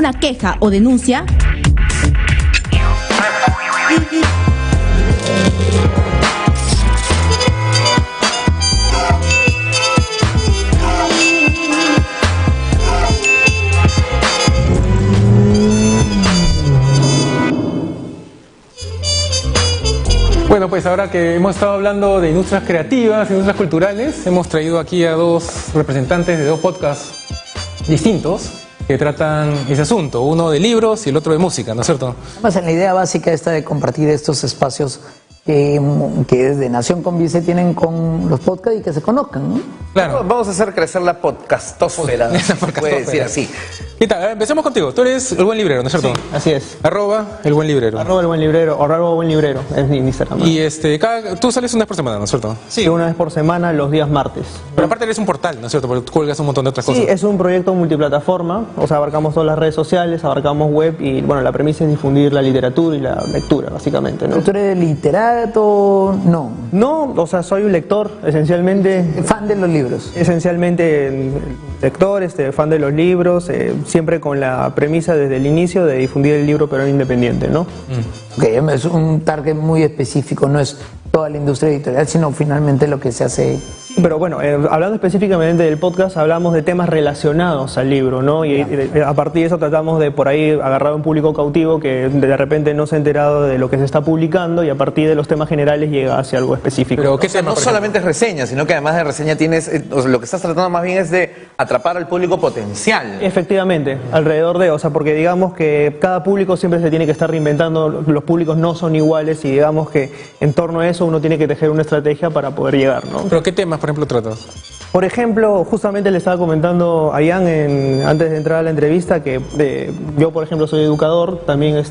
alguna queja o denuncia, bueno, pues ahora que hemos estado hablando de industrias creativas, industrias culturales, hemos traído aquí a dos representantes de dos podcasts distintos que tratan ese asunto, uno de libros y el otro de música, ¿no es cierto? Además, en la idea básica esta de compartir estos espacios que desde Nación Convice tienen con los podcasts y que se conozcan, ¿no? Claro. Vamos a hacer crecer la podcastósfera, se puede decir así. ¿Qué tal? Empecemos contigo. Tú eres el buen librero, ¿no es cierto? Sí, así es. @el buen librero. @el buen librero o @buen librero es mi Instagram. Y tú sales una vez por semana, ¿no es cierto? Sí, una vez por semana, los días martes. Pero aparte eres un portal, ¿no es cierto? Porque tú cuelgas un montón de otras cosas. Sí, es un proyecto multiplataforma, o sea, abarcamos todas las redes sociales, abarcamos web y, bueno, la premisa es difundir la literatura y la lectura, básicamente, ¿no? ¿Tú eres literato? No. No, o sea, soy un lector, esencialmente. Fan de los libros. Esencialmente lector, fan de los libros, siempre con la premisa desde el inicio de difundir el libro pero independiente, ¿no? Ok, es un target muy específico, no es toda la industria editorial, sino finalmente lo que se hace. Pero bueno, hablando específicamente del podcast, hablamos de temas relacionados al libro, ¿no? Y a partir de eso tratamos de por ahí agarrar a un público cautivo que de repente no se ha enterado de lo que se está publicando y a partir de los temas generales llega hacia algo específico. Pero, ¿qué O sea, tema, no por solamente es reseña, sino que además de reseña tienes, lo que estás tratando más bien es de atrapar al público potencial. Efectivamente, alrededor de, o sea, porque digamos que cada público siempre se tiene que estar reinventando, los públicos no son iguales y digamos que en torno a eso uno tiene que tejer una estrategia para poder llegar, ¿no? ¿Pero qué temas, por ejemplo, tratas? Por ejemplo, justamente le estaba comentando a Ian antes de entrar a la entrevista que yo, por ejemplo, soy educador, también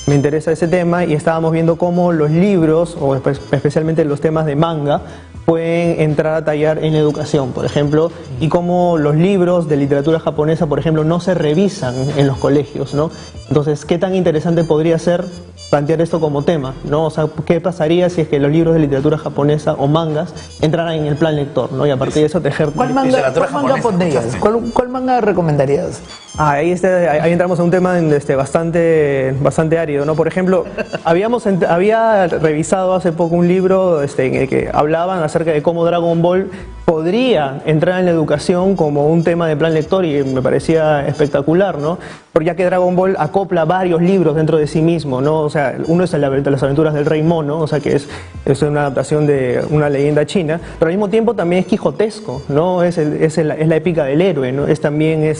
me interesa ese tema y estábamos viendo cómo los libros, o especialmente los temas de manga, pueden entrar a tallar en educación, por ejemplo, y cómo los libros de literatura japonesa, por ejemplo, no se revisan en los colegios, ¿no? Entonces, ¿qué tan interesante podría ser plantear esto como tema, ¿no? O sea, ¿qué pasaría si es que los libros de literatura japonesa o mangas entraran en el plan lector, ¿no? Y a partir de eso tejer... ¿Cuál manga pondrías? ¿Cuál manga recomendarías? Ahí entramos en un tema bastante árido, ¿no? Por ejemplo, había revisado hace poco un libro en el que hablaban acerca de cómo Dragon Ball podría entrar en la educación como un tema de plan lector y me parecía espectacular, ¿no? Porque ya que Dragon Ball acopla varios libros dentro de sí mismo, ¿no? O sea, uno es las aventuras del Rey Mono, o sea, que es una adaptación de una leyenda china, pero al mismo tiempo también es quijotesco, ¿no? Es la épica del héroe, ¿no? Es también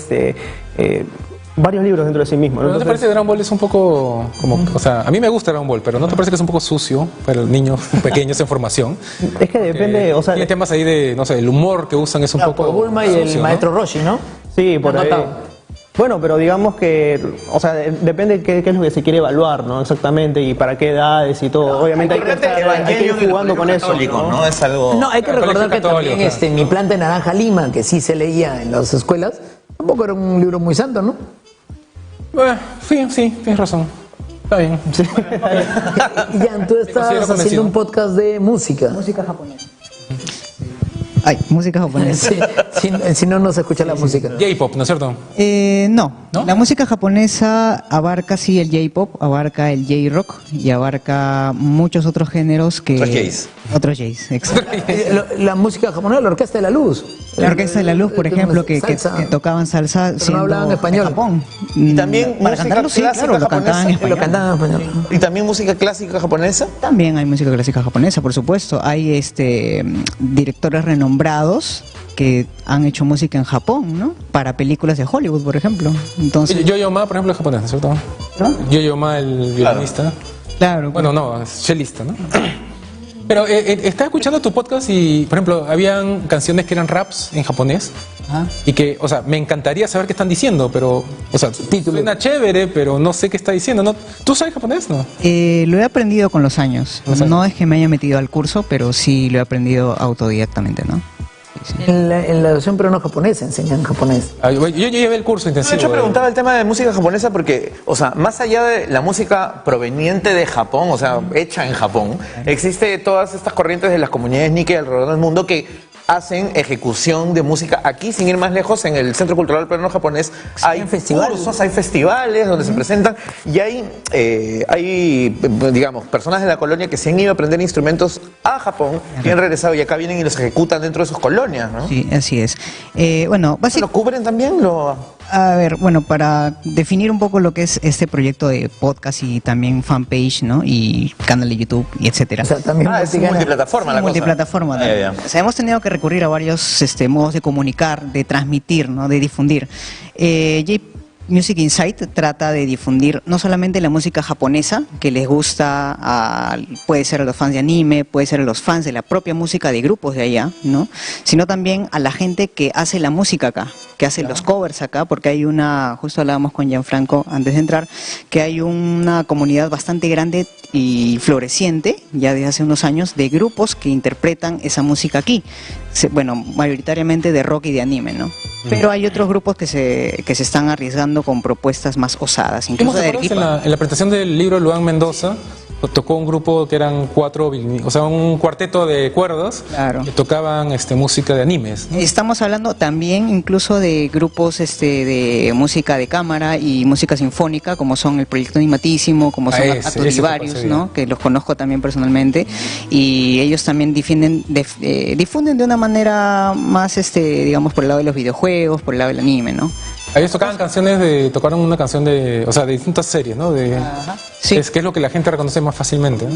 varios libros dentro de sí mismo, ¿no? ¿No te parece que Dragon Ball es un poco como, o sea, a mí me gusta Dragon Ball, pero ¿no te parece que es un poco sucio para niños pequeños en formación? Es que depende, o sea... Tiene temas ahí de, no sé, el humor que usan es un poco... Por Bulma y sucio, el maestro Roshi, ¿no? Sí, por ahí. Notado. Bueno, pero digamos que, o sea, depende de qué es lo que se quiere evaluar, ¿no? Exactamente, y para qué edades y todo. Obviamente hay que ir jugando con eso, ¿no? Es algo... No, hay que recordar que católico, también claro. Mi planta de naranja Lima, que sí se leía en las escuelas, tampoco era un libro muy santo, ¿no? Sí, tienes razón. Está bien. Sí. Jan, tú estás considero convencido. haciendo un podcast de música. Música japonesa. Ay, música japonesa. Sí, si no, no se escucha la música. J-pop, ¿no es cierto? No. ¿No? La música japonesa abarca sí el J-pop, abarca el J-rock y abarca muchos otros géneros que... Otros Js. Otros Js, exacto. La música japonesa, la Orquesta de la Luz. La Orquesta de la Luz, por ejemplo, que salsa. tocaban salsa Pero no siendo hablaban español. en Japón. Y también Para música cantarlo, sí, clásica claro, lo cantaban en japonesa. español. Lo cantaban en español. ¿Y también música clásica japonesa? También hay música clásica japonesa, por supuesto. Hay directores renombrados que han hecho música en Japón, ¿no? Para películas de Hollywood, por ejemplo. Entonces, Yo-Yo Ma, por ejemplo, es japonés, ¿no es cierto? ¿no? Yo-Yo Ma, el violinista. Claro. Bueno, no, es chelista, ¿no? Pero estaba escuchando tu podcast y, por ejemplo, habían canciones que eran raps en japonés. Ajá. Y que, o sea, me encantaría saber qué están diciendo, pero, o sea, suena chévere, pero no sé qué está diciendo, ¿no? ¿Tú sabes japonés, no? Lo he aprendido con los años. No es que me haya metido al curso, pero sí lo he aprendido autodidactamente, ¿no? Sí. En la educación peruana japonesa enseñan japonés. Yo llevé el curso intensivo. De hecho, preguntaba el tema de música japonesa porque, o sea, más allá de la música proveniente de Japón, o sea, hecha en Japón, existe todas estas corrientes de las comunidades Nikkei alrededor del mundo que hacen ejecución de música aquí, sin ir más lejos, en el Centro Cultural Peruano Japonés. Hay festivales. cursos, hay festivales donde se presentan y hay, digamos, personas de la colonia que se han ido a aprender instrumentos a Japón y han regresado y acá vienen y los ejecutan dentro de sus colonias, ¿no? Sí, así es. Bueno, ¿Lo cubren también? A ver, bueno, para definir un poco lo que es este proyecto de podcast y también fanpage, ¿no? Y canal de YouTube y etcétera. O sea, también Es multiplataforma la cosa. Multiplataforma. ¿no? Ya. O sea, hemos tenido que recurrir a varios modos de comunicar, de transmitir, ¿no? De difundir. Music Insight trata de difundir no solamente la música japonesa, que les gusta, puede ser a los fans de anime, puede ser a los fans de la propia música de grupos de allá, ¿no? Sino también a la gente que hace la música acá, que hace los covers acá, porque hay justo hablábamos con Gianfranco antes de entrar, que hay una comunidad bastante grande y floreciente, ya desde hace unos años, de grupos que interpretan esa música aquí. Bueno, mayoritariamente de rock y de anime, ¿no? Pero hay otros grupos que se están arriesgando con propuestas más osadas, incluso de Arequipa. En la presentación del libro Luan Mendoza tocó un grupo que eran un cuarteto de cuerdas, claro, que tocaban música de animes, ¿no? Estamos hablando también incluso de grupos de música de cámara y música sinfónica, como son el Proyecto Animatísimo, como son Aturivarius, ¿no? Que los conozco también personalmente, y ellos también difunden de una manera más, digamos, por el lado de los videojuegos, por el lado del anime, ¿no? Ellos tocaron una canción de distintas series, ¿no? Sí. Que es lo que la gente reconoce más fácilmente, ¿no?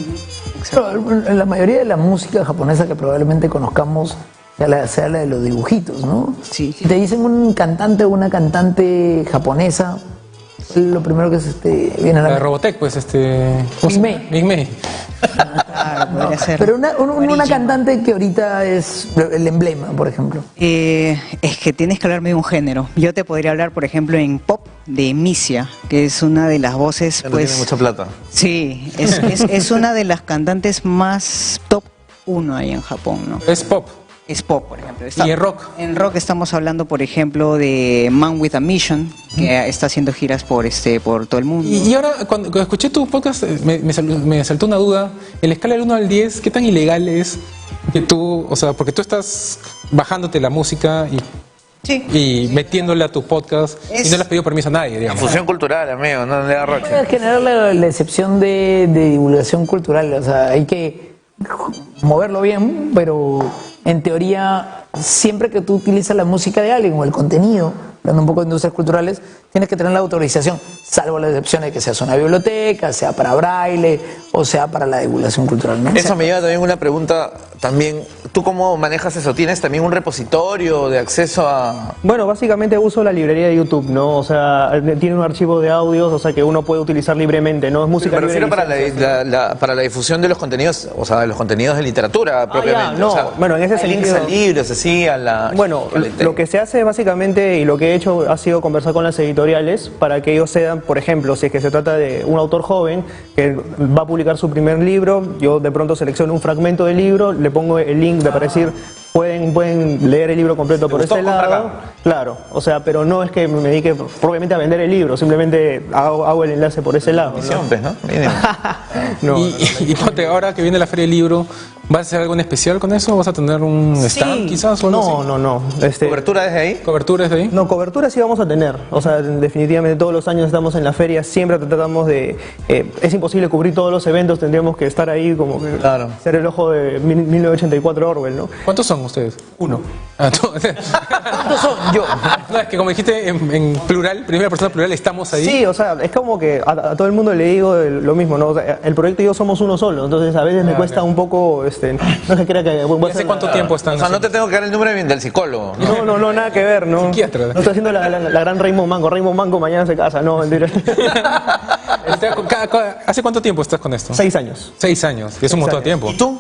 Pero la mayoría de la música japonesa que probablemente conozcamos sea la de los dibujitos, ¿no? Sí. Si te dicen un cantante o una cantante japonesa, lo primero que viene a la de Robotech, pues Migmei. Claro, podría ser. Pero una cantante que ahorita es el emblema, por ejemplo. Es que tienes que hablarme de un género. Yo te podría hablar, por ejemplo, en pop de Misia, que es una de las voces, Ya no tiene mucha plata. Sí, es una de las cantantes más top 1 ahí en Japón, ¿no? Es pop. Es pop, por ejemplo. ¿Y en rock? En rock estamos hablando, por ejemplo, de Man with a Mission, que está haciendo giras por todo el mundo. Y ahora, cuando escuché tu podcast, me saltó una duda. En la escala del 1 al 10, ¿qué tan ilegal es que tú, porque tú estás bajándote la música y metiéndole a tu podcast y no le has pedido permiso a nadie, digamos? Fusión cultural, amigo, no le da roche. Puedes generar la excepción de divulgación cultural, o sea, hay que moverlo bien, pero en teoría, siempre que tú utilizas la música de alguien o el contenido, hablando un poco de industrias culturales, tienes que tener la autorización, salvo la excepción de que sea una biblioteca, sea para braille o sea para la divulgación cultural, ¿no? Eso me lleva también una pregunta también. ¿Tú cómo manejas eso? ¿Tienes también un repositorio de acceso a...? Bueno, básicamente uso la librería de YouTube, ¿no? O sea, tiene un archivo de audios, o sea, que uno puede utilizar libremente, ¿no? Es música Me refiero libre. para la difusión de los contenidos, o sea, de los contenidos de literatura propiamente. no, o sea, bueno, en ese hay links sentido- a libros, así, a la... Bueno, lo que se hace básicamente y lo que he hecho ha sido conversar con las editoriales para que ellos sean, por ejemplo, si es que se trata de un autor joven que va a publicar su primer libro, yo de pronto selecciono un fragmento del libro, le pongo el link para decir, pueden leer el libro completo por gustó, este compra lado. acá. Claro, o sea, pero no es que me dedique propiamente a vender el libro, simplemente hago el enlace por ese lado, ¿no? Edición, pues, ¿no? Mínimo. No, Y ponte, ahora que viene la Feria del Libro, ¿vas a hacer algo en especial con eso? ¿Vas a tener un stand quizás o algo así? no. ¿Cobertura desde ahí? ¿Coberturas de ahí? No, cobertura sí vamos a tener. O sea, definitivamente todos los años estamos en la feria, siempre tratamos de... es imposible cubrir todos los eventos, tendríamos que estar ahí como que Claro. ser el ojo de 1984 Orwell, ¿no? ¿Cuántos son ustedes? Uno. ¿Cuántos son? Yo. No, es que como dijiste en plural, primera persona plural, estamos ahí. Sí, o sea, es como que a todo el mundo le digo lo mismo, ¿no? O sea, el proyecto y yo somos uno solo, entonces a veces me cuesta un poco, no se crea que... voy a ¿Y hace hacer cuánto tiempo están O sea, no te haciendo? tengo que dar el número del psicólogo, ¿no? No, nada que ver, ¿no? Psiquiatra. No estoy haciendo la gran Raymond Mango. Raymond Mango mañana se casa, no, mentira. ¿Hace cuánto tiempo estás con esto? 6 años. 6 años, y es un montón de tiempo. ¿Y tú?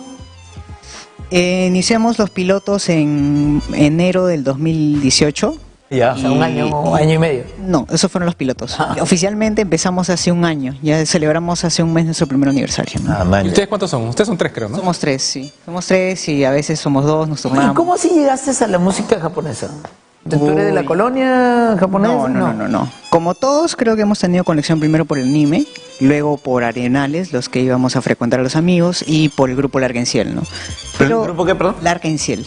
Iniciamos los pilotos en enero del 2018. Ya. O sea, un año y medio. No, esos fueron los pilotos. Oficialmente empezamos hace un año, ya celebramos hace un mes nuestro primer aniversario, ¿no? Ah, man. ¿Y ustedes cuántos son? Ustedes son 3, creo, ¿no? Somos 3, sí. Somos 3 y a veces somos 2, nos ¿Y turnamos. cómo así llegaste a la música japonesa? ¿Tú eres de la Uy. colonia japonesa? No. Como todos, creo que hemos tenido conexión primero por el anime, luego por Arenales, los que íbamos a frecuentar a los amigos, y por el grupo Larkenciel, ¿no? ¿El grupo qué, perdón? Larkenciel.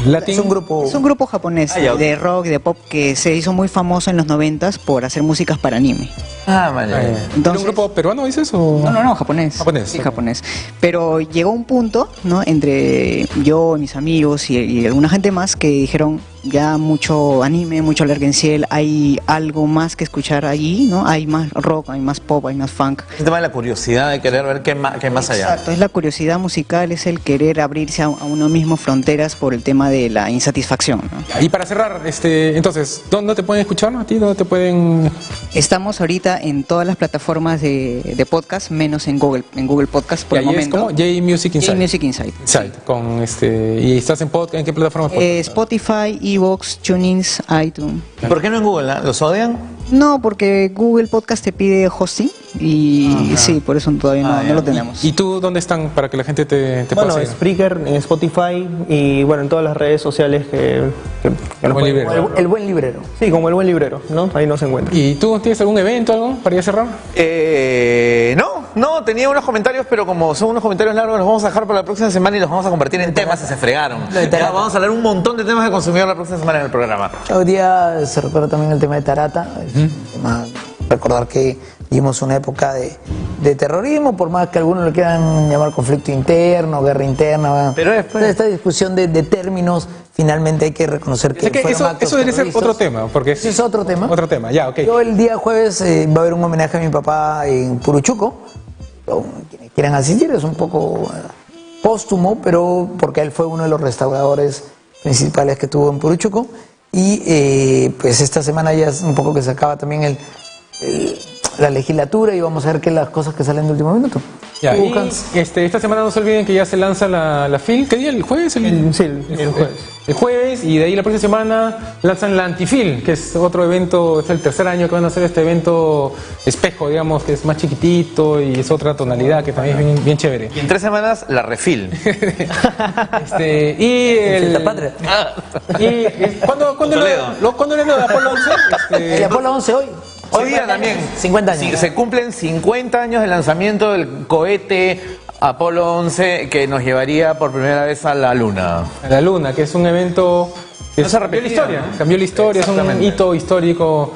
Latin. Es un grupo. Es un grupo japonés ya, ok. de rock y de pop que se hizo muy famoso en los 90s por hacer músicas para anime. Ah, vale. ¿Era Entonces- un grupo peruano, dices? O... No, japonés. Japonés, Sí, ok. japonés. Pero llegó un punto, ¿no? Entre yo y mis amigos y alguna gente más que dijeron ya mucho anime, mucho Lergenciel, hay algo más que escuchar allí, ¿no? Hay más rock, hay más pop, hay más funk. El tema de la curiosidad de querer ver qué hay más allá. Exacto, es la curiosidad musical, es el querer abrirse a uno mismo fronteras por el tema de la insatisfacción, ¿no? Y para cerrar, entonces, ¿dónde te pueden escuchar a ti? ¿Dónde te pueden...? Estamos ahorita en todas las plataformas de podcast, menos en Google Podcast por Y el ahí es momento. como J-Music Insight. J-Music Insight. Insight, con ¿y estás en podcast? ¿En qué plataforma podcast? Spotify, Evox, TuneIn, iTunes. ¿Y por qué no en Google? ¿Los odian? No, porque Google Podcast te pide hosting y sí, por eso todavía no lo tenemos. ¿Y tú dónde están para que la gente te Bueno, pueda seguir? Spreaker, en Spotify y bueno, en todas las redes sociales que nos Buen pueden- librero. El buen librero. Sí, como el buen librero, ¿no? Ahí nos encuentra. ¿Y tú tienes algún evento, algo para ya cerrar? Tenía unos comentarios, pero como son unos comentarios largos, los vamos a dejar para la próxima semana y los vamos a convertir en temas y se fregaron. Ya vamos a hablar un montón de temas de consumidor la próxima semana en el programa. Hoy día se recuerda también el tema de Tarata. Es un tema- recordar que vivimos una época de terrorismo, por más que algunos le quieran llamar conflicto interno, guerra interna. Pero esta discusión de términos, finalmente hay que reconocer que, Es que fueron actos eso debería ser terroristas. otro tema, porque Ese es otro tema. Otro tema, ya, ok. Yo el día jueves va a haber un homenaje a mi papá en Puruchuco. Quienes quieran asistir, es un poco póstumo, pero porque él fue uno de los restauradores principales que tuvo en Puruchuco. Y pues esta semana ya es un poco que se acaba también la legislatura y vamos a ver qué las cosas que salen de último minuto. Ya, y Buscans. esta semana no se olviden que ya se lanza la FIL. ¿Qué día? ¿El jueves? Sí, el jueves. El jueves, y de ahí la próxima semana lanzan la Antifil, que es otro evento, es el tercer año que van a hacer este evento espejo, digamos, que es más chiquitito y es otra tonalidad que también es bien, bien chévere. Y en 3 semanas, la refil. Y Fiesta Patria. ¿Cuándo era lo de Apolo 11? El Apolo 11 hoy. Hoy día también. 50 años. Sí, se cumplen 50 años del lanzamiento del cohete Apolo 11 que nos llevaría por primera vez a la Luna. A la Luna, que es un evento que No se cambió la repetía, historia, ¿no? cambió la historia, es un Exactamente. hito histórico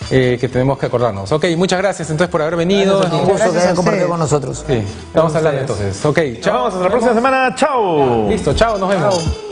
que tenemos que acordarnos. Ok, muchas gracias entonces por haber venido. Un gusto que Gracias a hayan compartido ustedes. con nosotros. Sí, estamos hablando entonces. Ok, Nos chao. vemos hasta la próxima semana. ¡Chao! Listo, chao, nos vemos.